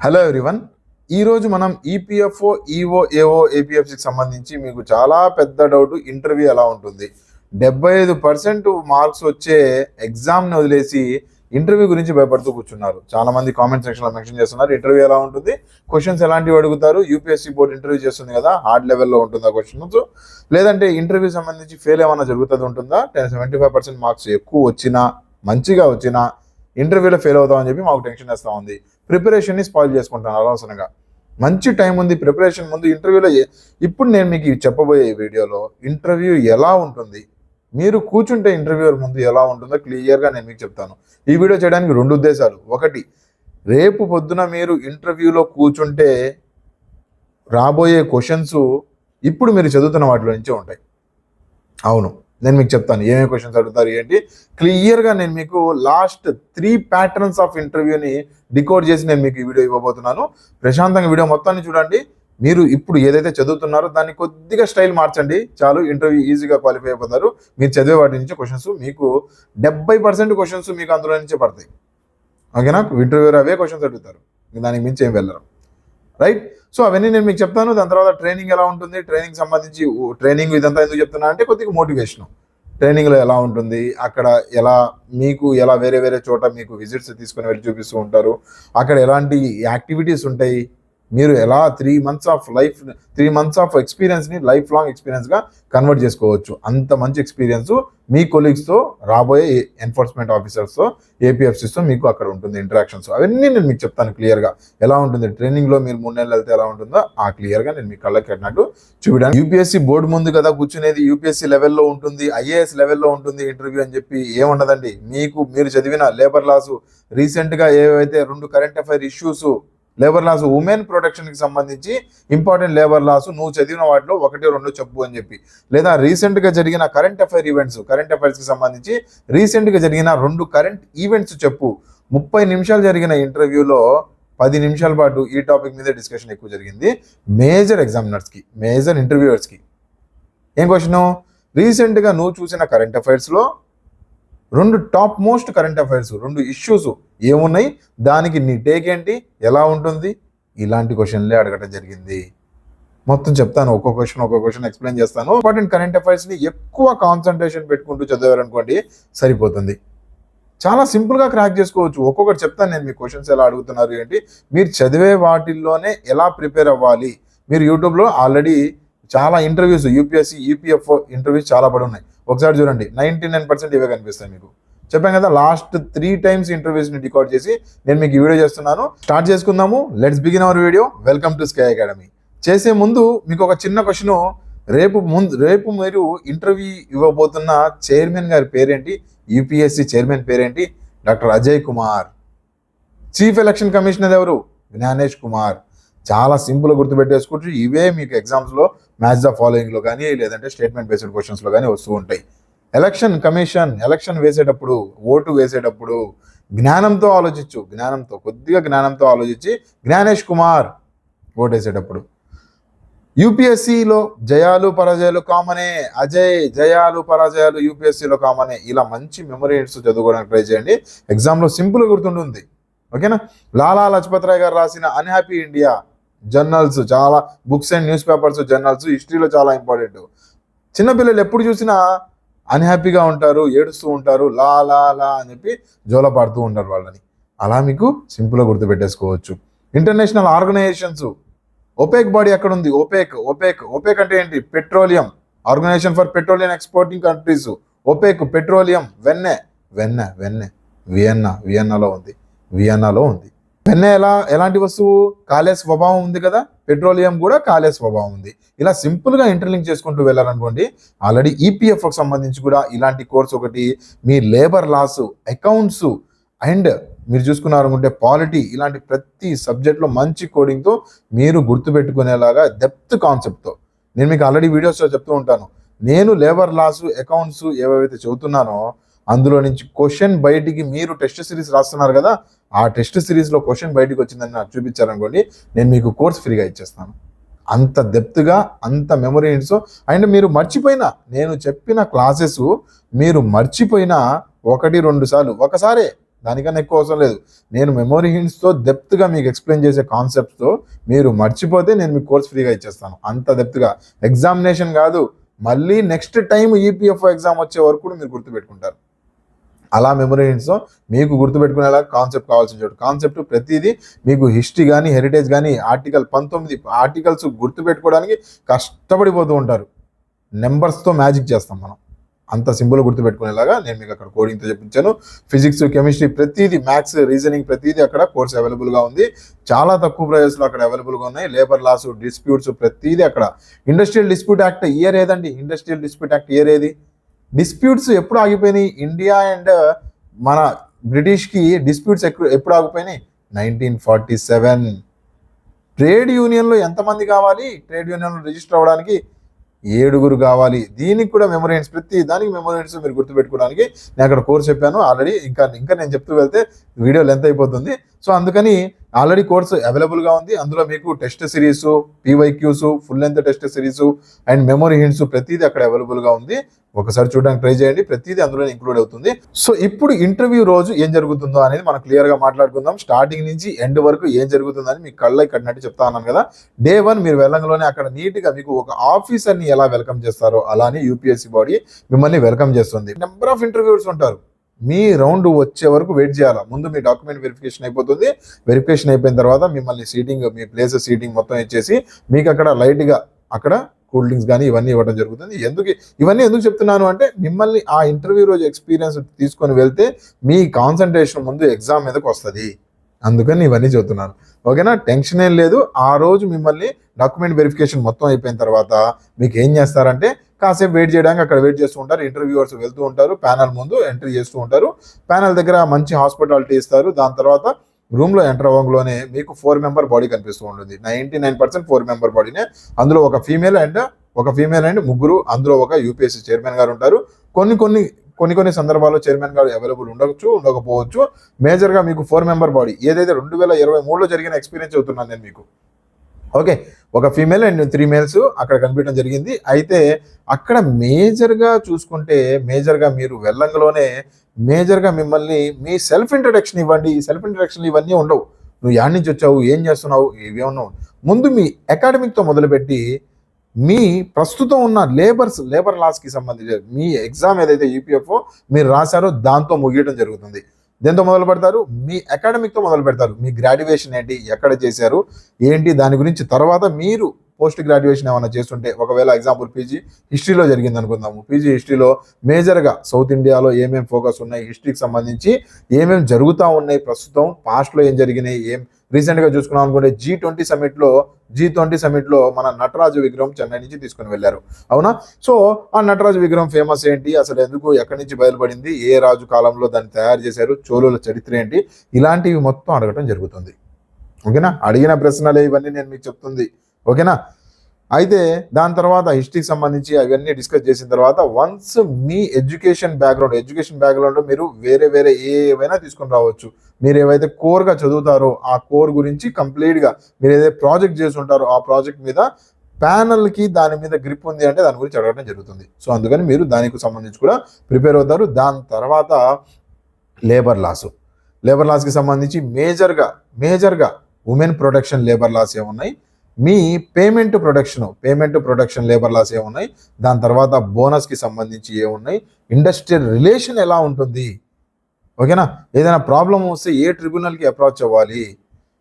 Hello everyone. ఈరోజు మనం EPFO EO AO ఏపీఎఫ్సికి సంబంధించి మీకు చాలా పెద్ద డౌట్, ఇంటర్వ్యూ ఎలా ఉంటుంది. 75% మార్క్స్ వచ్చే ఎగ్జామ్ని వదిలేసి ఇంటర్వ్యూ గురించి భయపడుతూ కూర్చున్నారు. చాలామంది కామెంట్ సెక్షన్లో మెన్షన్ చేస్తున్నారు ఇంటర్వ్యూ ఎలా ఉంటుంది, క్వశ్చన్స్ ఎలాంటివి అడుగుతారు, యూపీఎస్సీ బోర్డు ఇంటర్వ్యూ చేస్తుంది కదా, హార్డ్ లెవెల్లో ఉంటుందా క్వశ్చన్స్, లేదంటే ఇంటర్వ్యూ సంబంధించి ఫెయిల్ ఏమైనా జరుగుతుంది ఉంటుందా, 75% మార్క్స్ ఎక్కువ వచ్చినా మంచిగా వచ్చినా ఇంటర్వ్యూలో ఫెయిల్ అవుతామని చెప్పి మాకు టెన్షన్ వేస్తూ ఉంది. ప్రిపరేషన్ని స్పాయిల్ చేసుకుంటాను అనవసరంగా. మంచి టైం ఉంది ప్రిపరేషన్ ముందు. ఇంటర్వ్యూలో ఇప్పుడు నేను మీకు చెప్పబోయే ఈ వీడియోలో ఇంటర్వ్యూ ఎలా ఉంటుంది, మీరు కూర్చుంటే ఇంటర్వ్యూర్ ముందు ఎలా ఉంటుందో క్లియర్గా నేను మీకు చెప్తాను. ఈ వీడియో చేయడానికి 2 ఉద్దేశాలు. ఒకటి, రేపు పొద్దున మీరు ఇంటర్వ్యూలో కూర్చుంటే రాబోయే క్వశ్చన్స్ ఇప్పుడు మీరు చదువుతున్న వాటిలో నుంచే ఉంటాయి. అవును, నేను మీకు చెప్తాను ఏమేమి క్వశ్చన్స్ అడుగుతారు ఏంటి క్లియర్గా. నేను మీకు లాస్ట్ 3 ప్యాటర్న్స్ ఆఫ్ ఇంటర్వ్యూని డికోడ్ చేసి నేను మీకు ఈ వీడియో ఇవ్వబోతున్నాను. ప్రశాంతంగా వీడియో మొత్తాన్ని చూడండి. మీరు ఇప్పుడు ఏదైతే చదువుతున్నారో దాన్ని కొద్దిగా స్టైల్ మార్చండి చాలు, ఇంటర్వ్యూ ఈజీగా క్వాలిఫై అయిపోతారు. మీరు చదివే వాటి నుంచి క్వశ్చన్స్ మీకు 70% క్వశ్చన్స్ మీకు అందులో నుంచే పడతాయి. ఓకేనా? ఇంటర్వ్యూ అవే క్వశ్చన్స్ అడుగుతారు, దానికి మించి ఏం వెళ్ళరు. రైట్? సో అవన్నీ నేను మీకు చెప్తాను. దాని తర్వాత ట్రైనింగ్ ఎలా ఉంటుంది, ట్రైనింగ్ సంబంధించి ట్రైనింగ్ ఇదంతా ఎందుకు చెప్తున్నా అంటే కొద్దిగా మోటివేషన్. ట్రైనింగ్లో ఎలా ఉంటుంది, అక్కడ ఎలా వేరే వేరే చోట మీకు విజిట్స్ తీసుకొని వెళ్ళి చూపిస్తూ ఉంటారు, అక్కడ ఎలాంటి యాక్టివిటీస్ ఉంటాయి, మీరు ఎలా 3 మంత్స్ ఆఫ్ ఎక్స్పీరియన్స్ని లైఫ్ లాంగ్ ఎక్స్పీరియన్స్గా కన్వర్ట్ చేసుకోవచ్చు. అంత మంచి ఎక్స్పీరియన్స్ మీ కొలీగ్స్తో, రాబోయే ఎన్ఫోర్స్మెంట్ ఆఫీసర్స్తో, ఏపీఎఫ్సీస్తో మీకు అక్కడ ఉంటుంది ఇంటరాక్షన్స్. అవన్నీ నేను మీకు చెప్తాను క్లియర్గా ఎలా ఉంటుంది. ట్రైనింగ్లో మీరు 3 నెలలు వెళ్తే ఎలా ఉంటుందో ఆ క్లియర్గా నేను మీ కళ్ళకి కట్టినట్టు చూడడానికి. యూపీఎస్సీ బోర్డు ముందు కదా కూర్చునేది, యూపీఎస్సీ లెవెల్లో ఉంటుంది, ఐఏఎస్ లెవెల్లో ఉంటుంది ఇంటర్వ్యూ అని చెప్పి ఏముండదండి. మీరు చదివిన లేబర్ లాసు, రీసెంట్గా ఏవైతే 2 current affair issues, labour laws, women ప్రొటెక్షన్కి సంబంధించి ఇంపార్టెంట్ లేబర్ లాస్ నువ్వు చదివిన వాటిలో 1-2 చెప్పు అని చెప్పి, లేదా రీసెంట్గా జరిగిన కరెంట్ అఫైర్స్కి సంబంధించి రీసెంట్గా జరిగిన 2 కరెంట్ ఈవెంట్స్ చెప్పు. 30 నిమిషాలు జరిగిన ఇంటర్వ్యూలో 10 నిమిషాల పాటు ఈ టాపిక్ మీదే డిస్కషన్ ఎక్కువ జరిగింది. మేజర్ ఎగ్జామినర్స్కి, మేజర్ ఇంటర్వ్యూయర్స్కి ఏం క్వశ్చను, రీసెంట్గా నువ్వు చూసిన కరెంట్ అఫైర్స్లో 2 top most current affairs, 2 issues ఏమున్నాయి, దానికి నీ టేక్ ఏంటి, ఎలా ఉంటుంది, ఇలాంటి క్వశ్చన్లే అడగటం జరిగింది. మొత్తం చెప్తాను, ఒక్కొక్క క్వశ్చన్ ఎక్స్ప్లెయిన్ చేస్తాను. ఇంపార్టెంట్ కరెంట్ అఫైర్స్ని ఎక్కువ కాన్సన్ట్రేషన్ పెట్టుకుంటూ చదివారనుకోండి సరిపోతుంది. చాలా సింపుల్గా క్రాక్ చేసుకోవచ్చు. ఒక్కొక్కటి చెప్తాను నేను, మీ క్వశ్చన్స్ ఎలా అడుగుతున్నారు ఏంటి, మీరు చదివే వాటిల్లోనే ఎలా ప్రిపేర్ అవ్వాలి. మీరు యూట్యూబ్లో ఆల్రెడీ చాలా ఇంటర్వ్యూస్, యూపీఎస్సీ ఈపీఎఫ్ఓ ఇంటర్వ్యూస్ చాలా పడి ఉన్నాయి. ఒకసారి చూడండి, 99% ఇవే కనిపిస్తాయి మీకు. చెప్పాను కదా, లాస్ట్ 3 times ఇంటర్వ్యూస్ని రికార్డ్ చేసి నేను మీకు ఈ వీడియో చేస్తున్నాను. స్టార్ట్ చేసుకుందాము. Let's begin our video. Welcome to sky academy. చేసే ముందు మీకు ఒక చిన్న క్వశ్చన్. రేపు మీరు ఇంటర్వ్యూ ఇవ్వబోతున్న చైర్మన్ గారి పేరేంటి, యూపీఎస్సీ చైర్మన్ పేరేంటి? Doctor Ajay Kumar. Chief election commissioner ఎవరు? జ్ఞానేష్ కుమార్. చాలా సింపుల్గా గుర్తుపెట్టేసుకోవచ్చు. ఇవే మీకు ఎగ్జామ్స్లో మ్యాచ్ ద ఫాలోయింగ్లో కానీ, లేదంటే స్టేట్మెంట్ బేస్డ్ క్వశ్చన్స్లో కానీ వస్తూ ఉంటాయి. ఎలక్షన్ కమిషన్ ఎలక్షన్ వేసేటప్పుడు, ఓటు వేసేటప్పుడు జ్ఞానంతో ఆలోచించు. కొద్దిగా జ్ఞానంతో ఆలోచించి జ్ఞానేష్ కుమార్ ఓటు వేసేటప్పుడు. యూపీఎస్సీలో జయాలు పరాజయాలు కామనే. అజయ్, జయాలు పరాజయాలు యూపీఎస్సీలో కామనే. ఇలా మంచి మెమరీ ఎయిడ్స్ చదువుకోవడానికి ట్రై చేయండి. ఎగ్జామ్లో సింపుల్గా గుర్తుంటుంది. ఓకేనా? లాలా లజపత్ రాయ్ గారు రాసిన అన్హ్యాపీ ఇండియా జర్నల్స్, చాలా books and news papers, journals హిస్టరీలో చాలా ఇంపార్టెంట్. చిన్నపిల్లలు ఎప్పుడు చూసినా అన్హ్యాపీగా ఉంటారు, ఏడుస్తూ ఉంటారు, లా లా లా అని చెప్పి జోల పాడుతూ ఉంటారు వాళ్ళని. అలా మీకు సింపుల్గా గుర్తుపెట్టేసుకోవచ్చు. ఇంటర్నేషనల్ ఆర్గనైజేషన్స్, ఓపెక్ బాడీ ఎక్కడ ఉంది? ఓపెక్ అంటే ఏంటి? Petroleum, organisation for petroleum exporting countries. OPEC petroleum. Vienna వియన్నాలో ఉంది. వెన్నె ఎలాంటి వస్తువు? కాలే స్వభావం ఉంది కదా, పెట్రోలియం కూడా కాలే స్వభావం ఉంది. ఇలా సింపుల్గా ఇంటర్లింక్ చేసుకుంటూ వెళ్ళారనుకోండి. ఆల్రెడీ ఈపీఎఫ్కి సంబంధించి కూడా ఇలాంటి కోర్స్ ఒకటి, మీ లేబర్ లాస్, అకౌంట్స్ అండ్ మీరు చూసుకున్నారనుకుంటే పాలిటీ, ఇలాంటి ప్రతి సబ్జెక్ట్లో మంచి కోడింగ్తో మీరు గుర్తుపెట్టుకునేలాగా డెప్త్ కాన్సెప్ట్తో నేను మీకు ఆల్రెడీ వీడియోస్లో చెప్తూ ఉంటాను. నేను లేబర్ లాస్, అకౌంట్స్ ఏవైతే చదువుతున్నానో అందులో నుంచి క్వశ్చన్ బయటికి, మీరు టెస్ట్ సిరీస్ రాస్తున్నారు కదా, ఆ టెస్ట్ సిరీస్లో క్వశ్చన్ బయటికి వచ్చిందని నాకు చూపించారనుకోండి, నేను మీకు కోర్స్ ఫ్రీగా ఇచ్చేస్తాను. అంత డెప్త్గా, అంత మెమరీ ఎయిడ్స్. అండ్ మీరు మర్చిపోయినా, నేను చెప్పిన క్లాసెస్ మీరు మర్చిపోయినా 1-2 సార్లు, ఒకసారే దానికన్నా ఎక్కువ అవసరం లేదు. నేను మెమరీ హింట్స్తో డెప్త్గా మీకు ఎక్స్ప్లెయిన్ చేసే కాన్సెప్ట్స్తో మీరు మర్చిపోతే నేను మీకు కోర్స్ ఫ్రీగా ఇచ్చేస్తాను. అంత డెప్త్గా ఎగ్జామినేషన్ కాదు, మళ్ళీ నెక్స్ట్ టైం ఈపీఎఫ్ఓ ఎగ్జామ్ వచ్చే వరకు కూడా మీరు గుర్తుపెట్టుకుంటారు. అలా మెమరీ హింట్స్తో మీకు గుర్తుపెట్టుకునేలా కాన్సెప్ట్ కావాల్సిన చోటు కాన్సెప్ట్ ప్రతిదీ మీకు హిస్టరీ కానీ హెరిటేజ్ కానీ ఆర్టికల్ 19 ఆర్టికల్స్ గుర్తుపెట్టుకోవడానికి కష్టపడిపోతూ ఉంటారు. నెంబర్స్తో మ్యాజిక్ చేస్తాం మనం. అంత సింపుల్ గుర్తుపెట్టుకునేలాగా నేను మీకు అక్కడ కోడింగ్తో చెప్పించాను. ఫిజిక్స్, కెమిస్ట్రీ ప్రతిదీ, మ్యాథ్స్, రీజనింగ్ ప్రతిదీ అక్కడ కోర్స్ అవైలబుల్గా ఉంది. చాలా తక్కువ ప్రైజెస్లో అక్కడ అవైలబుల్గా ఉన్నాయి. లేబర్ లాస్, డిస్ప్యూట్స్ ప్రతిదీ అక్కడ. ఇండస్ట్రియల్ డిస్ప్యూట్ యాక్ట్ ఇయర్ ఏదండి? ఇండస్ట్రియల్ డిస్ప్యూట్ యాక్ట్ ఇయర్ ఏది? డిస్ప్యూట్స్ ఎప్పుడు ఆగిపోయినాయి? ఇండియా అండ్ మన బ్రిటిష్కి డిస్ప్యూట్స్ ఎప్పుడు ఆగిపోయినాయి? 1947. ట్రేడ్ యూనియన్లో ఎంతమంది కావాలి? ట్రేడ్ యూనియన్లో రిజిస్టర్ అవ్వడానికి 7 కావాలి. దీనికి కూడా మెమరీ హింట్స్, ప్రతి దానికి మెమరీ హింట్స్ మీరు గుర్తుపెట్టుకోవడానికి నేను అక్కడ కోర్స్ చెప్పాను ఆల్రెడీ. ఇంకా నేను చెప్తూ వెళ్తే వీడియో లెంత్ అయిపోతుంది. సో అందుకని ఆల్రెడీ కోర్సు అవైలబుల్గా ఉంది. అందులో మీకు test series, PYQs, full length test series and memory hints ప్రతిదీ అక్కడ అవైలబుల్గా ఉంది. ఒకసారి చూడడానికి ట్రై చేయండి. ప్రతిదీ అందులో ఇంక్లూడ్ అవుతుంది. సో ఇప్పుడు ఇంటర్వ్యూ రోజు ఏం జరుగుతుందో అనేది మనం క్లియర్గా మాట్లాడుకుందాం. స్టార్టింగ్ నుంచి ఎండ్ వరకు ఏం జరుగుతుందని మీకు కళ్ళకి కట్టినట్టు చెప్తా ఉన్నాను కదా. Day 1 మీరు వెళ్ళంగానే అక్కడ నీట్గా మీకు ఒక ఆఫీసర్ని ఎలా వెల్కమ్ చేస్తారో అలానే యూపీఎస్సీ బాడీ మిమ్మల్ని వెల్కమ్ చేస్తుంది. నెంబర్ ఆఫ్ ఇంటర్వ్యూస్ ఉంటారు. మీ రౌండ్ వచ్చే వరకు వెయిట్ చేయాలా. ముందు మీ డాక్యుమెంట్ వెరిఫికేషన్ అయిపోతుంది. వెరిఫికేషన్ అయిపోయిన తర్వాత మిమ్మల్ని సీటింగ్, మీ ప్లేస్ సీటింగ్ మొత్తం ఇచ్చేసి మీకు అక్కడ లైట్గా అక్కడ కూల్ డ్రింక్స్ కానీ ఇవన్నీ ఇవ్వడం జరుగుతుంది. ఇవన్నీ ఎందుకు చెప్తున్నాను అంటే మిమ్మల్ని ఆ ఇంటర్వ్యూ రోజు ఎక్స్పీరియన్స్ తీసుకొని వెళ్తే మీ కాన్సన్ట్రేషన్ ముందు ఎగ్జామ్ మీదకి వస్తుంది. అందుకని ఇవన్నీ చెబుతున్నాను. ఓకేనా? టెన్షన్ ఏం లేదు. ఆ రోజు మిమ్మల్ని డాక్యుమెంట్ వెరిఫికేషన్ మొత్తం అయిపోయిన తర్వాత మీకు ఏం చేస్తారంటే కాసేపు వెయిట్ చేయడానికి అక్కడ వెయిట్ చేస్తూ ఉంటారు. ఇంటర్వ్యూవర్స్ వెళ్తూ ఉంటారు. ప్యానల్ ముందు ఎంట్రీ చేస్తూ ఉంటారు. ప్యానల్ దగ్గర మంచి హాస్పిటాలిటీ ఇస్తారు. దాని తర్వాత రూమ్లో ఎంటర్ అవ్వడంలోనే మీకు 4 మెంబర్ బాడీ కనిపిస్తూ ఉంటుంది. 99% 4 మెంబర్ బాడీనే. అందులో ఒక ఫీమేల్ అండ్ ముగ్గురు. అందులో ఒక యూపీఎస్సీ చైర్మన్ గారు ఉంటారు. కొన్ని సందర్భాల్లో చైర్మన్ గారు అవైలబుల్ ఉండకపోవచ్చు. మేజర్గా మీకు 4 మెంబర్ బాడీ ఏదైతే 2023లో జరిగిన ఎక్స్పీరియన్స్ అవుతున్నాను నేను మీకు. ఓకే, ఒక ఫీమేల్ అండ్ 3 మేల్స్ అక్కడ కనిపించడం జరిగింది. అయితే అక్కడ మేజర్గా చూసుకుంటే మీరు వెళ్ళంగానే మేజర్గా మిమ్మల్ని మీ సెల్ఫ్ ఇంట్రడక్షన్ ఇవ్వండి. ఈ సెల్ఫ్ ఇంట్రడక్షన్ ఇవన్నీ ఉండవు. నువ్వు యాడ్ నుంచి వచ్చావు, ఏం చేస్తున్నావు, ఇవే ఉన్నావు. ముందు మీ అకాడమిక్తో మొదలుపెట్టి మీ ప్రస్తుతం ఉన్న లేబర్ లాస్కి సంబంధించి మీ ఎగ్జామ్ ఏదైతే యూపీఎఫ్ఓ మీరు రాశారో దాంతో ముగియడం జరుగుతుంది. దేంతో మొదలు పెడతారు? మీ అకాడమిక్తో మొదలు పెడతారు. మీ గ్రాడ్యుయేషన్ ఏంటి, ఎక్కడ చేశారు, ఏంటి, దాని గురించి. తర్వాత మీరు పోస్ట్ గ్రాడ్యుయేషన్ ఏమైనా చేస్తుంటే, ఒకవేళ ఎగ్జాంపుల్ పీజీ హిస్టరీలో జరిగింది అనుకుందాము. పీజీ హిస్టరీలో మేజర్గా సౌత్ ఇండియాలో ఏమేమి ఫోకస్ ఉన్నాయి, హిస్టరీకి సంబంధించి ఏమేమి జరుగుతూ ఉన్నాయి, ప్రస్తుతం పాస్ట్లో ఏం జరిగినాయి, రీసెంట్గా చూసుకున్నాం అనుకుంటే G20 సమిట్లో మన నటరాజు విగ్రహం చెన్నై నుంచి తీసుకుని వెళ్ళారు. అవునా? సో ఆ నటరాజు విగ్రహం ఫేమస్ ఏంటి, అసలు ఎందుకు, ఎక్కడి నుంచి బయలుపడింది, ఏ రాజు కాలంలో దాన్ని తయారు చేశారు, చోళుల చరిత్ర ఏంటి, ఇలాంటివి మొత్తం అడగటం జరుగుతుంది. ఓకేనా? అడిగిన ప్రశ్నలే ఇవన్నీ నేను మీకు చెప్తుంది. ఓకేనా? అయితే దాని తర్వాత హిస్టరీకి సంబంధించి అవన్నీ డిస్కస్ చేసిన తర్వాత వన్స్ మీ ఎడ్యుకేషన్ బ్యాక్గ్రౌండ్ మీరు వేరే ఏవైనా తీసుకొని రావచ్చు. మీరు ఏవైతే కోర్గా చదువుతారో ఆ కోర్ గురించి కంప్లీట్గా మీరు ఏదైతే ప్రాజెక్ట్ చేసి ఉంటారో ఆ ప్రాజెక్ట్ మీద ప్యానల్కి దాని మీద గ్రిప్ ఉంది అంటే దాని గురించి అడగడం జరుగుతుంది. సో అందుకని మీరు దానికి సంబంధించి కూడా ప్రిపేర్ అవుతారు. దాని తర్వాత లేబర్ లాస్కి సంబంధించి మేజర్గా ఉమెన్ ప్రొటెక్షన్ లేబర్ లాస్ ఏమున్నాయి, మీ పేమెంట్ ప్రొడక్షన్ లేబర్ లాస్ ఏమున్నాయి, దాని తర్వాత బోనస్కి సంబంధించి ఏమున్నాయి, ఇండస్ట్రియల్ రిలేషన్ ఎలా ఉంటుంది. ఓకేనా? ఏదైనా ప్రాబ్లం వస్తే ఏ ట్రిబ్యునల్కి అప్రోచ్ అవ్వాలి,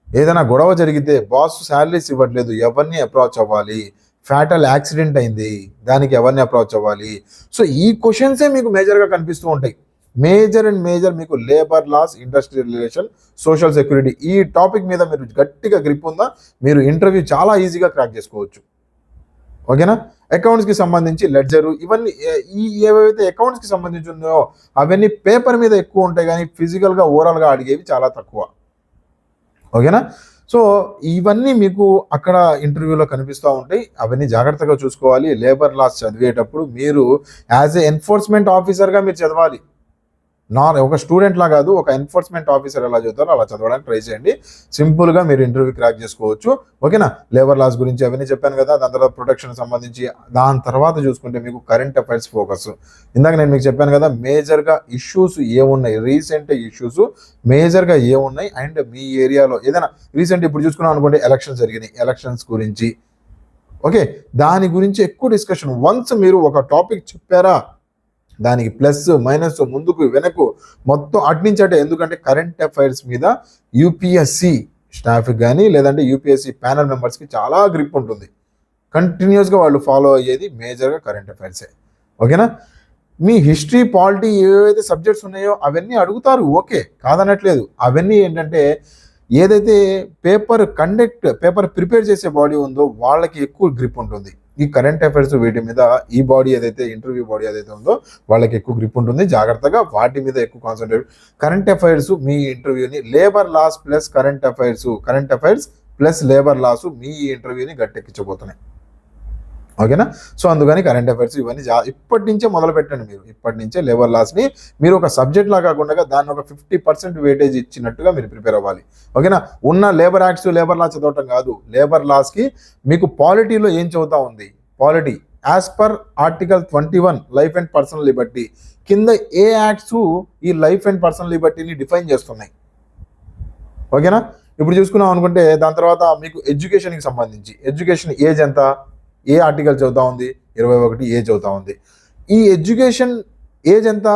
ఏదైనా గొడవ జరిగితే బాస్ శాలరీస్ ఇవ్వట్లేదు ఎవరిని అప్రోచ్ అవ్వాలి, ఫ్యాటల్ యాక్సిడెంట్ అయింది దానికి ఎవరిని అప్రోచ్ అవ్వాలి. సో ఈ క్వశ్చన్సే మీకు మేజర్గా కనిపిస్తూ ఉంటాయి. మేజర్ మీకు labour laws, industrial relation, social security, ఈ టాపిక్ మీద మీరు గట్టిగా గ్రిప్ ఉందా మీరు ఇంటర్వ్యూ చాలా ఈజీగా క్రాక్ చేసుకోవచ్చు. ఓకేనా? అకౌంట్స్కి సంబంధించి లెడ్జరు ఇవన్నీ ఏవైతే అకౌంట్స్కి సంబంధించి ఉన్నాయో అవన్నీ పేపర్ మీద ఎక్కువ ఉంటాయి కానీ ఫిజికల్గా ఓవరాల్గా అడిగేవి చాలా తక్కువ. ఓకేనా? సో ఇవన్నీ మీకు అక్కడ ఇంటర్వ్యూలో కనిపిస్తూ ఉంటాయి. అవన్నీ జాగ్రత్తగా చూసుకోవాలి. లేబర్ లాస్ చదివేటప్పుడు మీరు యాజ్ ఏ ఎన్ఫోర్స్మెంట్ ఆఫీసర్గా మీరు చదవాలి. ఒక స్టూడెంట్లా కాదు, ఒక ఎన్ఫోర్స్మెంట్ ఆఫీసర్ ఎలా చదువుతారో అలా చదవడానికి ట్రై చేయండి. సింపుల్గా మీరు ఇంటర్వ్యూ క్రాక్ చేసుకోవచ్చు. ఓకేనా? లేబర్ లాస్ గురించి అవన్నీ చెప్పాను కదా, దాని తర్వాత ప్రొటెక్షన్ సంబంధించి. దాని తర్వాత చూసుకుంటే మీకు కరెంట్ అఫైర్స్ ఫోకస్. ఇందాక నేను మీకు చెప్పాను కదా, మేజర్గా ఇష్యూస్ ఏమున్నాయి, రీసెంట్ ఇష్యూస్ మేజర్గా ఏమున్నాయి, అండ్ మీ ఏరియాలో ఏదైనా రీసెంట్ ఇప్పుడు చూసుకున్నాం అనుకోండి, ఎలక్షన్స్ జరిగినాయి, ఎలక్షన్స్ గురించి ఓకే, దాని గురించి ఎక్కువ డిస్కషన్. వన్స్ మీరు ఒక టాపిక్ చెప్పారా, దానికి ప్లస్ మైనస్ ముందుకు వెనక్కు మొత్తం అట్నుంచి అంటే, ఎందుకంటే కరెంట్ అఫైర్స్ మీద యూపీఎస్సి స్టాఫ్కి కానీ లేదంటే యూపీఎస్సి ప్యానల్ మెంబర్స్కి చాలా గ్రిప్ ఉంటుంది. కంటిన్యూస్గా వాళ్ళు ఫాలో అయ్యేది మేజర్గా కరెంట్ అఫైర్సే. ఓకేనా? మీ హిస్టరీ, పాలిటీ ఏవైతే సబ్జెక్ట్స్ ఉన్నాయో అవన్నీ అడుగుతారు, ఓకే, కాదనట్లేదు. అవన్నీ ఏంటంటే ఏదైతే పేపర్ ప్రిపేర్ చేసే బాడీ ఉందో వాళ్ళకి ఎక్కువ గ్రిప్ ఉంటుంది. ఈ కరెంట్ అఫైర్స్ వీటి మీద ఈ బాడీ ఏదైతే ఇంటర్వ్యూ బాడీ ఏదైతే ఉందో వాళ్ళకి ఎక్కువ గ్రిప్ ఉంటుంది. జాగ్రత్తగా వాటి మీద ఎక్కువ కాన్సన్ట్రేట్. కరెంట్ అఫైర్స్ మీ ఇంటర్వ్యూని labour laws plus current affairs plus labour laws మీ ఇంటర్వ్యూని గట్టెక్కించబోతున్నాయి. ఓకేనా? సో అందుకని కరెంట్ అఫైర్స్ ఇవన్నీ ఇప్పటి నుంచే మొదలు పెట్టండి. మీరు ఇప్పటి నుంచే లేబర్ లాస్ని మీరు ఒక సబ్జెక్ట్ లా కాకుండా దాన్ని ఒక 50% వెయిటేజ్ ఇచ్చినట్టుగా మీరు ప్రిపేర్ అవ్వాలి. ఓకేనా? ఉన్న లేబర్ యాక్ట్స్, లేబర్ లా చదవటం కాదు. లేబర్ లాస్కి మీకు పాలిటీలో ఏం చదువుతా ఉంది, polity as per article 21 life and personal Liberty కింద ఏ యాక్ట్స్ ఈ లైఫ్ అండ్ పర్సనల్ లిబర్టీని డిఫైన్ చేస్తున్నాయి. ఓకేనా? ఇప్పుడు చూసుకున్నాం అనుకుంటే దాని తర్వాత మీకు ఎడ్యుకేషన్కి సంబంధించి ఎడ్యుకేషన్ ఏజ్ ఎంత, ఏ ఆర్టికల్ చదువుతా ఉంది, 21 ఏజ్ చదువుతా ఉంది. ఈ ఎడ్యుకేషన్ ఏజ్ ఎంత,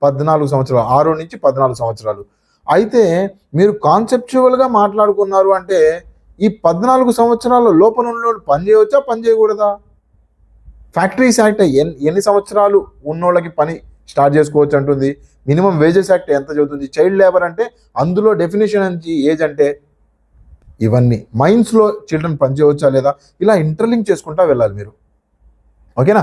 14 సంవత్సరాలు, 6 నుంచి 14 సంవత్సరాలు. అయితే మీరు కాన్సెప్చువల్గా మాట్లాడుకున్నారు అంటే ఈ 14 సంవత్సరాల లోపల ఉన్నోళ్ళు పని చేయవచ్చా, పని చేయకూడదా? ఫ్యాక్టరీస్ యాక్ట్ ఎన్ని సంవత్సరాలు ఉన్నోళ్ళకి పని స్టార్ట్ చేసుకోవచ్చు అంటుంది. మినిమం వేజెస్ యాక్ట్ ఎంత చదువుతుంది. చైల్డ్ లేబర్ అంటే అందులో డెఫినేషన్ నుంచి ఏజ్ అంటే ఇవన్నీ మైన్స్లో చిల్డ్రన్ పనిచేయవచ్చా లేదా, ఇలా ఇంటర్లింక్ చేసుకుంటా వెళ్ళాలి మీరు. ఓకేనా?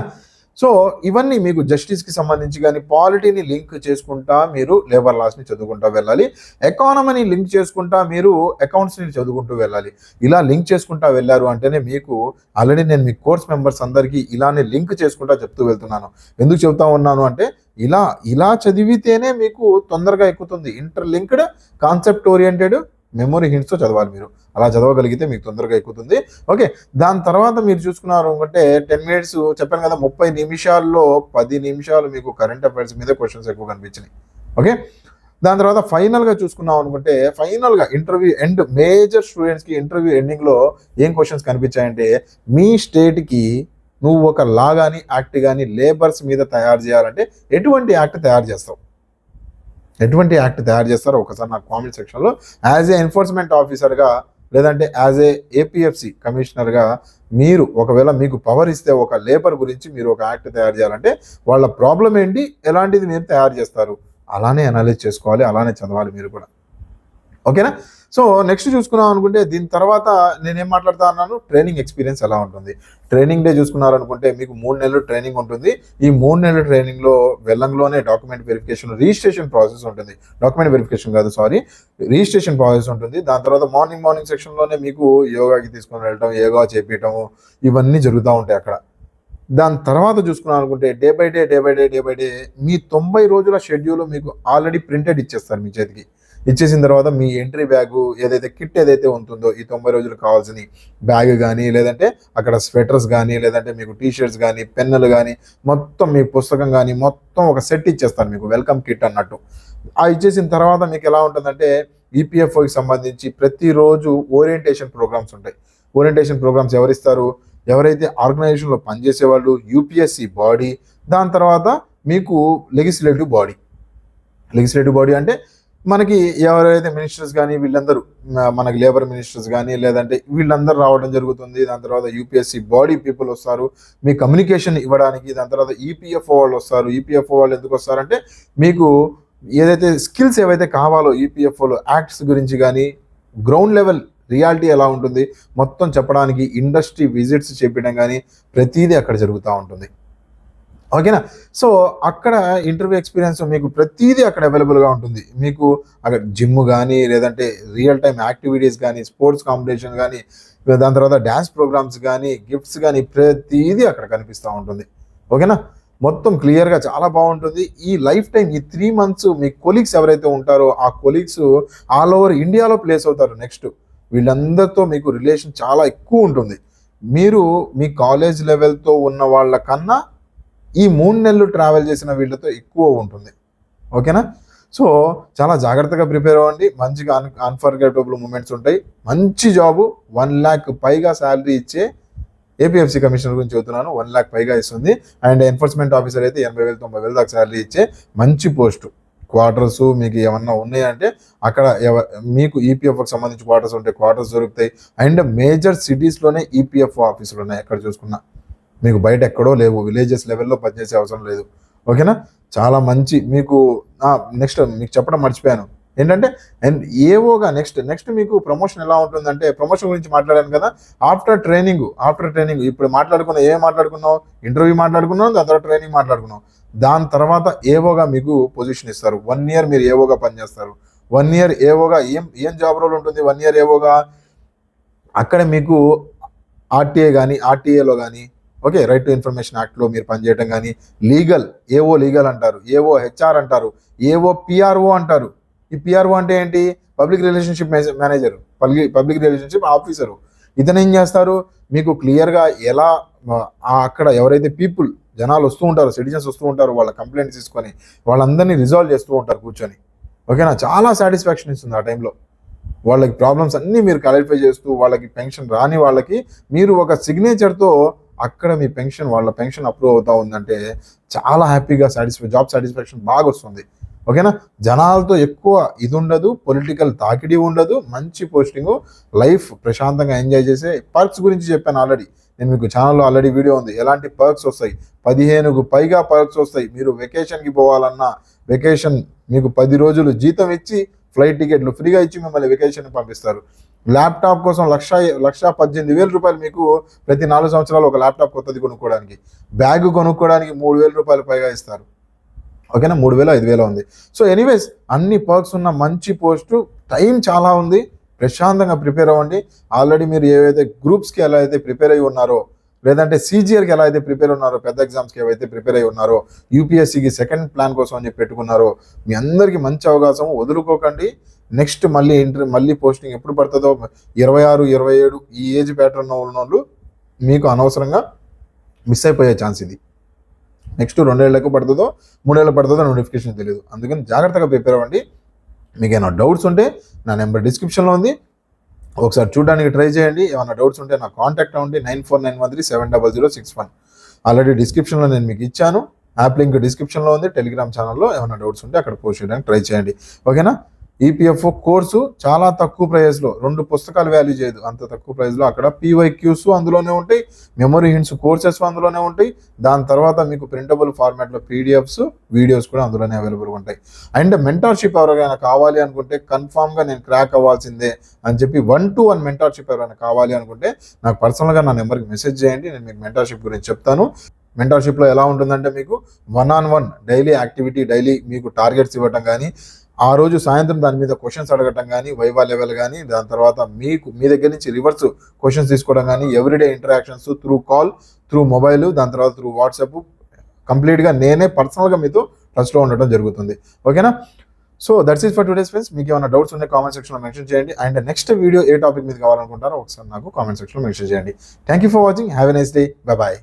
సో ఇవన్నీ మీకు జస్టిస్కి సంబంధించి కానీ పాలిటీని లింక్ చేసుకుంటా మీరు లేబర్ లాస్ని చదువుకుంటూ వెళ్ళాలి. ఎకానమీని లింక్ చేసుకుంటా మీరు అకౌంట్స్ని చదువుకుంటూ వెళ్ళాలి. ఇలా లింక్ చేసుకుంటా వెళ్ళారు అంటేనే మీకు ఆల్రెడీ నేను మీ కోర్స్ మెంబర్స్ అందరికీ ఇలానే లింక్ చేసుకుంటా చెప్తూ వెళ్తున్నాను. ఎందుకు చెప్తా ఉన్నాను అంటే ఇలా చదివితేనే మీకు తొందరగా ఎక్కుతుంది. ఇంటర్లింక్డ్, కాన్సెప్ట్ ఓరియంటెడ్, మెమొరీ హింట్స్తో చదవాలి. మీరు అలా చదవగలిగితే మీకు తొందరగా ఎక్కుతుంది. ఓకే, దాని తర్వాత మీరు చూసుకున్నారు అంటే 10 మినిట్స్ చెప్పాను కదా, 30 నిమిషాల్లో 10 నిమిషాలు మీకు కరెంట్ అఫైర్స్ మీద క్వశ్చన్స్ ఎక్కువ కనిపించినాయి. ఓకే, దాని తర్వాత ఫైనల్గా చూసుకున్నాం అనుకుంటే ఫైనల్గా ఇంటర్వ్యూ ఎండ్ మేజర్ స్టూడెంట్స్కి ఇంటర్వ్యూ ఎండింగ్లో ఏం క్వశ్చన్స్ కనిపించాయంటే, మీ స్టేట్కి నువ్వు ఒక లా కానీ యాక్ట్ కానీ లేబర్స్ మీద తయారు చేయాలంటే ఎటువంటి యాక్ట్ తయారు చేస్తావు, ఎటువంటి యాక్ట్ తయారు చేస్తారో ఒకసారి నాకు కామెంట్ సెక్షన్లో యాజ్ ఏ ఎన్ఫోర్స్మెంట్ ఆఫీసర్గా లేదంటే యాజ్ ఏ ఏపీఎఫ్సి కమిషనర్గా మీరు ఒకవేళ మీకు పవర్ ఇస్తే ఒక లేబర్ గురించి మీరు ఒక యాక్ట్ తయారు చేయాలంటే వాళ్ళ ప్రాబ్లం ఏంటి, ఎలాంటిది మీరు తయారు చేస్తారు, అలానే అనలైజ్ చేసుకోవాలి, అలానే చదవాలి మీరు కూడా. ఓకేనా? సో నెక్స్ట్ చూసుకున్నాం అనుకుంటే దీని తర్వాత నేనేం మాట్లాడుతా అన్నాను, ట్రైనింగ్ ఎక్స్పీరియన్స్ ఎలా ఉంటుంది. ట్రైనింగ్ డే చూసుకున్నారు అనుకుంటే మీకు 3 నెలలు ట్రైనింగ్ ఉంటుంది. ఈ 3 నెలల ట్రైనింగ్లో వెల్లంలోనే డాక్యుమెంట్ వెరిఫికేషన్, రిజిస్ట్రేషన్ ప్రాసెస్ ఉంటుంది. డాక్యుమెంట్ వెరిఫికేషన్ కాదు, సారీ, రిజిస్ట్రేషన్ ప్రాసెస్ ఉంటుంది. దాని తర్వాత మార్నింగ్ సెక్షన్లోనే మీకు యోగాకి తీసుకొని వెళ్ళటం, యోగా చేపించటం, ఇవన్నీ జరుగుతూ ఉంటాయి అక్కడ. దాని తర్వాత చూసుకున్నాం అనుకుంటే డే బై డే మీ 90 రోజుల షెడ్యూల్ మీకు ఆల్రెడీ ప్రింటెడ్ ఇచ్చేస్తారు మీ చేతికి. ఇచ్చేసిన తర్వాత మీ ఎంట్రీ బ్యాగు ఏదైతే కిట్ ఏదైతే ఉంటుందో ఈ 90 రోజులు కావాల్సిన బ్యాగ్ కానీ లేదంటే అక్కడ స్వెటర్స్ కానీ లేదంటే మీకు టీషర్ట్స్ కానీ పెన్నులు కానీ మొత్తం మీ పుస్తకం కానీ మొత్తం ఒక సెట్ ఇచ్చేస్తారు మీకు, వెల్కమ్ కిట్ అన్నట్టు. ఆ ఇచ్చేసిన తర్వాత మీకు ఎలా ఉంటుందంటే ఈపీఎఫ్ఓకి సంబంధించి ప్రతిరోజు ఓరియంటేషన్ ప్రోగ్రామ్స్ ఉంటాయి. ఓరియంటేషన్ ప్రోగ్రామ్స్ ఎవరిస్తారు, ఎవరైతే ఆర్గనైజేషన్లో పనిచేసే వాళ్ళు, యూపీఎస్సి బాడీ, దాని తర్వాత మీకు లెజిస్లేటివ్ బాడీ అంటే మనకి ఎవరైతే మినిస్టర్స్ కానీ వీళ్ళందరూ, మనకి లేబర్ మినిస్టర్స్ కానీ లేదంటే వీళ్ళందరూ రావడం జరుగుతుంది. దాని తర్వాత యూపీఎస్సి బాడీ పీపుల్ వస్తారు మీ కమ్యూనికేషన్ ఇవ్వడానికి. దాని తర్వాత ఈపీఎఫ్ఓ వాళ్ళు వస్తారు. ఈపీఎఫ్ఓ వాళ్ళు ఎందుకు వస్తారంటే మీకు ఏదైతే స్కిల్స్ ఏవైతే కావాలో ఈపీఎఫ్ఓలో యాక్ట్స్ గురించి కానీ గ్రౌండ్ లెవెల్ రియాలిటీ ఎలా ఉంటుంది మొత్తం చెప్పడానికి, ఇండస్ట్రీ విజిట్స్ చెప్పడం కానీ ప్రతిదీ అక్కడ జరుగుతూ ఉంటుంది. ఓకేనా? సో అక్కడ ఇంటర్వ్యూ ఎక్స్పీరియన్స్ మీకు ప్రతిదీ అక్కడ అవైలబుల్గా ఉంటుంది. మీకు అక్కడ జిమ్ కానీ లేదంటే రియల్ టైమ్ యాక్టివిటీస్ కానీ స్పోర్ట్స్ కాంపిటీషన్ కానీ దాని తర్వాత డ్యాన్స్ ప్రోగ్రామ్స్ కానీ గిఫ్ట్స్ కానీ ప్రతిదీ అక్కడ కనిపిస్తూ ఉంటుంది. ఓకేనా? మొత్తం క్లియర్గా చాలా బాగుంటుంది. ఈ లైఫ్ టైం ఈ 3 months మీ కొలీగ్స్ ఎవరైతే ఉంటారో ఆ కొలీగ్స్ ఆల్ ఓవర్ ఇండియాలో ప్లేస్ అవుతారు. నెక్స్ట్ వీళ్ళందరితో మీకు రిలేషన్ చాలా ఎక్కువ ఉంటుంది. మీరు మీ కాలేజ్ లెవెల్తో ఉన్న వాళ్ళ కన్నా ఈ 3 నెలలు ట్రావెల్ చేసిన వీళ్ళతో ఎక్కువ ఉంటుంది. ఓకేనా? సో చాలా జాగ్రత్తగా ప్రిపేర్ అవ్వండి. మంచిగా అన్ఫర్గెటబుల్ మూమెంట్స్ ఉంటాయి. మంచి జాబు, 1 lakh పైగా శాలరీ ఇచ్చే ఏపీఎఫ్సి కమిషనర్ గురించి చెబుతున్నాను. 1 lakh పైగా ఇస్తుంది. అండ్ ఎన్ఫోర్స్మెంట్ ఆఫీసర్ అయితే 80,000 90,000 దాకా శాలరీ ఇచ్చే మంచి పోస్టు. క్వార్టర్స్ మీకు ఏమన్నా ఉన్నాయంటే అక్కడ మీకు ఈపీఎఫ్కి సంబంధించి క్వార్టర్స్ ఉంటే క్వార్టర్స్ దొరుకుతాయి. అండ్ మేజర్ సిటీస్లోనే ఈపీఎఫ్ఓ ఆఫీసులు ఉన్నాయి. ఎక్కడ చూసుకున్నా మీకు బయట ఎక్కడో లేవు. విలేజెస్ లెవెల్లో పనిచేసే అవసరం లేదు. ఓకేనా? చాలా మంచి మీకు నెక్స్ట్ మీకు చెప్పడం మర్చిపోయాను ఏంటంటే, అండ్ ఏవోగా నెక్స్ట్ మీకు ప్రమోషన్ ఎలా ఉంటుందంటే, ప్రమోషన్ గురించి మాట్లాడాను కదా. ఆఫ్టర్ ట్రైనింగ్ ఇప్పుడు మాట్లాడుకున్నావు, ఇంటర్వ్యూ మాట్లాడుకున్నావు, దాని తర్వాత ట్రైనింగ్ మాట్లాడుకున్నావు. దాని తర్వాత ఏవోగా మీకు పొజిషన్ ఇస్తారు. 1 year మీరు ఏవోగా పనిచేస్తారు. 1 year ఏవోగా ఏం జాబ్ రోల్ ఉంటుంది. 1 year ఏవోగా అక్కడ మీకు ఆర్టీఏ కానీ ఆర్టీఏలో కానీ ఓకే రైట్ టు ఇన్ఫర్మేషన్ యాక్ట్లో మీరు పనిచేయడం కానీ, ఏవో లీగల్ అంటారు, ఏవో హెచ్ఆర్ అంటారు, ఏవో పిఆర్ఓ అంటారు. ఈ పిఆర్ఓ అంటే ఏంటి? Public relationship manager, public relationship officer. ఇతను ఏం చేస్తారు? మీకు క్లియర్గా ఎలా అక్కడ ఎవరైతే జనాలు వస్తూ ఉంటారు, సిటిజన్స్ వస్తూ ఉంటారు, వాళ్ళ కంప్లైంట్స్ తీసుకొని వాళ్ళందరినీ రిజాల్వ్ చేస్తూ ఉంటారు కూర్చొని. ఓకేనా? చాలా సాటిస్ఫాక్షన్ ఇస్తుంది ఆ టైంలో. వాళ్ళకి ప్రాబ్లమ్స్ అన్నీ మీరు క్లారిఫై చేస్తూ, వాళ్ళకి పెన్షన్ రాని వాళ్ళకి మీరు ఒక సిగ్నేచర్తో అక్కడ మీ వాళ్ళ పెన్షన్ అప్రూవ్ అవుతా ఉందంటే చాలా హ్యాపీగా జాబ్ సాటిస్ఫాక్షన్ బాగా వస్తుంది. ఓకేనా? జనాలతో ఎక్కువ ఇది ఉండదు, పొలిటికల్ తాకిడి ఉండదు, మంచి పోస్టింగు, లైఫ్ ప్రశాంతంగా ఎంజాయ్ చేసే పర్క్స్ గురించి చెప్పాను ఆల్రెడీ. నేను మీకు ఛానల్లో ఆల్రెడీ వీడియో ఉంది. ఎలాంటి పర్క్స్ వస్తాయి, 15కు పైగా పర్క్స్ వస్తాయి. మీరు వెకేషన్కి పోవాలన్నా వెకేషన్ మీకు 10 రోజులు జీతం ఇచ్చి ఫ్లైట్ టికెట్లు ఫ్రీగా ఇచ్చి మిమ్మల్ని వెకేషన్కి పంపిస్తారు. ల్యాప్టాప్ కోసం 1,18,000 రూపాయలు మీకు ప్రతి 4 సంవత్సరాలు ఒక ల్యాప్టాప్ కొత్తది కొనుక్కోవడానికి, బ్యాగ్ కొనుక్కోవడానికి 3,000 రూపాయలు పైగా ఇస్తారు. ఓకేనా? 3,000 5,000 ఉంది. సో ఎనీవేస్ అన్ని పర్క్స్ ఉన్న మంచి పోస్టు, టైం చాలా ఉంది. ప్రశాంతంగా ప్రిపేర్ అవ్వండి. ఆల్రెడీ మీరు ఏవైతే గ్రూప్స్కి ఎలా అయితే ప్రిపేర్ అయ్యి ఉన్నారో, లేదంటే సీజీఆర్కి ఎలా అయితే ప్రిపేర్ ఉన్నారో, పెద్ద ఎగ్జామ్స్కి ఏవైతే ప్రిపేర్ అయ్యి ఉన్నారో, యూపీఎస్సీకి సెకండ్ ప్లాన్ కోసం అని చెప్పి పెట్టుకున్నారో, మీ అందరికీ మంచి అవకాశం, వదులుకోకండి. నెక్స్ట్ మళ్ళీ పోస్టింగ్ ఎప్పుడు పడుతుందో 26 27 ఈ ఏజ్ ప్యాటర్న్ ఉన్న వాళ్ళు మీకు అనవసరంగా మిస్ అయిపోయే ఛాన్స్ ఇది. నెక్స్ట్ 2 ఏళ్ళకు పడుతుందో 3 ఏళ్ళకు పడుతుందో నోటిఫికేషన్ తెలియదు. అందుకని జాగ్రత్తగా ప్రిపేర్ అవ్వండి. మీకు ఏమైనా డౌట్స్ ఉంటే నా నెంబర్ డిస్క్రిప్షన్లో ఉంది, ఒకసారి చూడడానికి ట్రై చేయండి. ఏమైనా డౌట్స్ ఉంటే నా కాంటాక్ట్ అవ్వండి 9491370061. ఆల్రెడీ డిస్క్రిప్షన్లో నేను మీకు ఇచ్చాను. యాప్ లింక్ డిస్క్రిప్షన్లో ఉంది. టెలిగ్రామ్ ఛానల్లో ఏమైనా డౌట్స్ ఉంటే అక్కడ పోస్ట్ చేయడానికి ట్రై చేయండి. ఓకేనా? ఈపీఎఫ్ఓ కోర్సు చాలా తక్కువ ప్రైస్లో, 2 పుస్తకాలు వాల్యూ చేయదు అంత తక్కువ ప్రైస్లో. అక్కడ పీవైక్యూస్ అందులోనే ఉంటాయి, మెమరీ హింట్స్ కోర్సెస్ అందులోనే ఉంటాయి. దాని తర్వాత మీకు ప్రింటబుల్ ఫార్మాట్లో పీడిఎఫ్స్ వీడియోస్ కూడా అందులోనే అవైలబుల్గా ఉంటాయి. అండ్ మెంటార్షిప్ ఎవరైనా కావాలి అనుకుంటే కన్ఫామ్గా నేను క్రాక్ అవ్వాల్సిందే అని చెప్పి 1-to-1 మెంటార్షిప్ ఎవరైనా కావాలి అనుకుంటే నాకు పర్సనల్గా నా నెంబర్కి మెసేజ్ చేయండి. నేను మీకు మెంటార్షిప్ గురించి చెప్తాను. మెంటార్షిప్లో ఎలా ఉంటుందంటే మీకు 1-on-1 డైలీ యాక్టివిటీ, డైలీ మీకు టార్గెట్స్ ఇవ్వటం కానీ, ఆ రోజు సాయంత్రం దాని మీద క్వశ్చన్స్ అడగటం కానీ, వైవా లెవెల్ కానీ, దాని తర్వాత మీ దగ్గర నుంచి రివర్స్ క్వశ్చన్స్ తీసుకోవడం కానీ, everyday interactions through call, through mobile, దాని తర్వాత త్రూ వాట్సాప్, కంప్లీట్గా నేనే పర్సనల్గా మీతో టచ్లో ఉండటం జరుగుతుంది. ఓకేనా? So that's it for today's friends. మీకు ఏమైనా డౌట్స్ ఉంటే కామెంట్ సెక్షన్లో మెన్షన్ చేయండి. అండ్ నెక్స్ట్ వీడియో ఏ టాపిక్ మీద కావాలనుకుంటారో ఒకసారి నాకు కామెంట్ సెక్షన్లో మెన్షన్ చేయండి. Thank you for watching. Have a nice day. Bye bye.